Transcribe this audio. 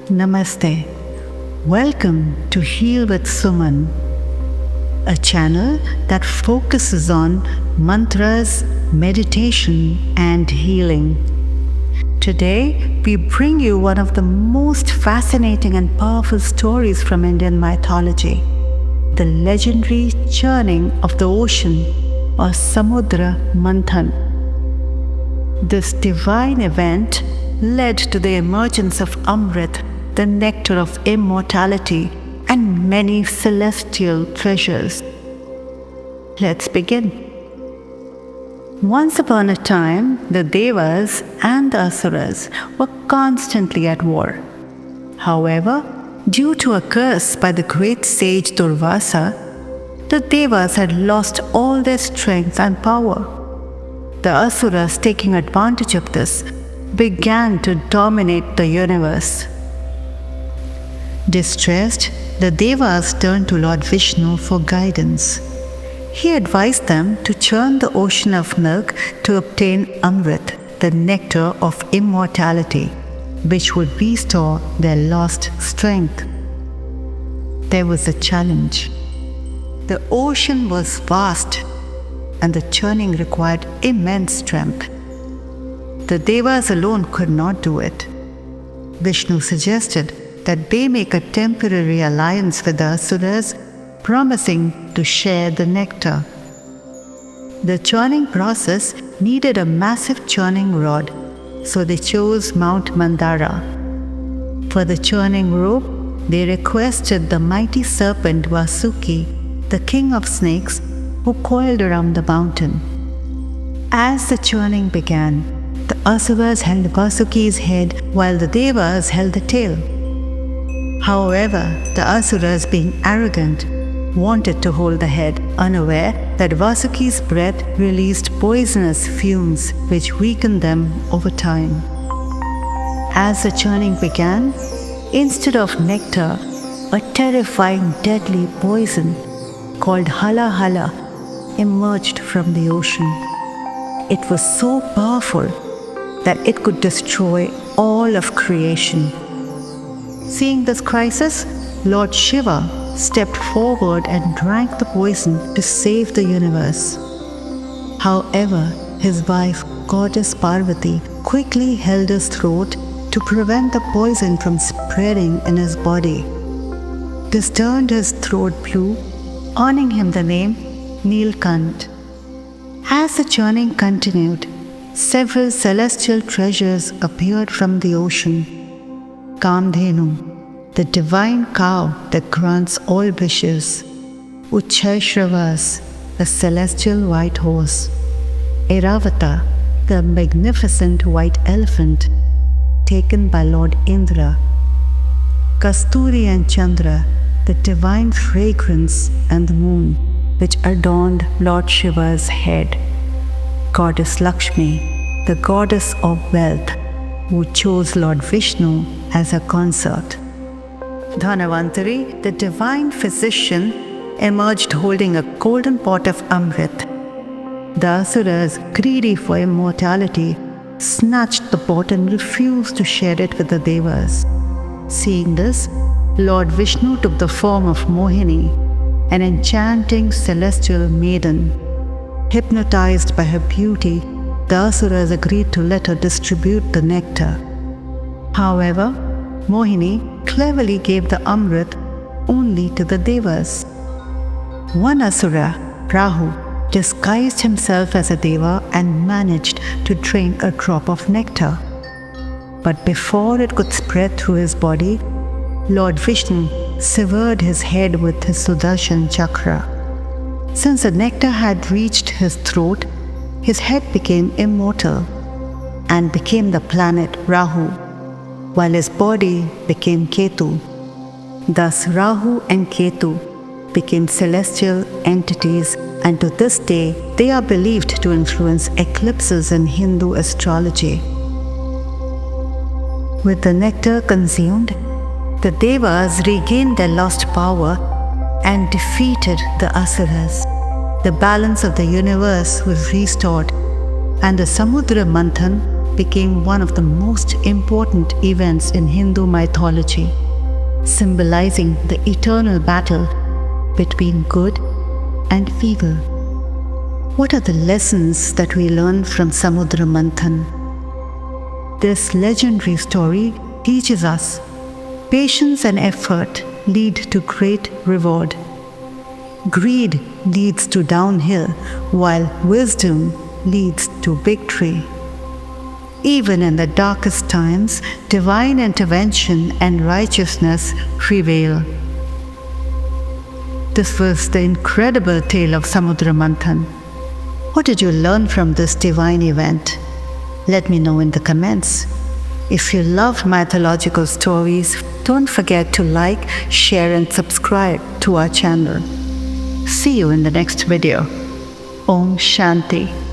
Namaste. Welcome to Heal with Suman, a channel that focuses on mantras, meditation, and healing. Today, we bring you one of the most fascinating and powerful stories from Indian mythology, the legendary churning of the ocean, or Samudra Manthan. This divine event led to the emergence of Amrit, the nectar of immortality, and many celestial treasures. Let's begin. Once upon a time, the Devas and the Asuras were constantly at war. However, due to a curse by the great sage Durvasa, the Devas had lost all their strength and power. The Asuras, taking advantage of this, began to dominate the universe. Distressed, the Devas turned to Lord Vishnu for guidance. He advised them to churn the ocean of milk to obtain Amrit, the nectar of immortality, which would restore their lost strength. There was a challenge. The ocean was vast, and the churning required immense strength. The Devas alone could not do it. Vishnu suggested that they make a temporary alliance with the Asuras, promising to share the nectar. The churning process needed a massive churning rod, so they chose Mount Mandara. For the churning rope, they requested the mighty serpent Vasuki, the king of snakes, who coiled around the mountain. As the churning began, the Asuras held Vasuki's head while the Devas held the tail. However, the Asuras, being arrogant, wanted to hold the head, unaware that Vasuki's breath released poisonous fumes which weakened them over time. As the churning began, instead of nectar, a terrifying deadly poison called Hala Hala emerged from the ocean. It was so powerful that it could destroy all of creation. Seeing this crisis, Lord Shiva stepped forward and drank the poison to save the universe. However, his wife, Goddess Parvati, quickly held his throat to prevent the poison from spreading in his body. This turned his throat blue, earning him the name Neelkant. As the churning continued, several celestial treasures appeared from the ocean. Kamdhenu, the divine cow that grants all wishes. Uchchaishravas, the celestial white horse. Airavata, the magnificent white elephant taken by Lord Indra. Kasturi and Chandra, the divine fragrance, and the moon, which adorned Lord Shiva's head. Goddess Lakshmi, the goddess of wealth, who chose Lord Vishnu as her consort. Dhanvantari, the divine physician, emerged holding a golden pot of Amrit. The Asuras, greedy for immortality, snatched the pot and refused to share it with the Devas. Seeing this, Lord Vishnu took the form of Mohini, an enchanting celestial maiden. Hypnotized by her beauty, the Asuras agreed to let her distribute the nectar. However, Mohini cleverly gave the Amrit only to the Devas. One Asura, Rahu, disguised himself as a Deva and managed to drink a drop of nectar. But before it could spread through his body, Lord Vishnu severed his head with his Sudarshan chakra. Since the nectar had reached his throat, his head became immortal and became the planet Rahu, while his body became Ketu. Thus Rahu and Ketu became celestial entities, and to this day they are believed to influence eclipses in Hindu astrology. With the nectar consumed, the Devas regained their lost power and defeated the Asuras. The balance of the universe was restored, and the Samudra Manthan became one of the most important events in Hindu mythology, symbolizing the eternal battle between good and evil. What are the lessons that we learn from Samudra Manthan? This legendary story teaches us patience and effort lead to great reward. Greed leads to downhill, while wisdom leads to victory. Even in the darkest times, divine intervention and righteousness prevail. This was the incredible tale of Samudra Manthan. What did you learn from this divine event? Let me know in the comments. If you love mythological stories, don't forget to like, share and subscribe to our channel. See you in the next video. Om Shanti.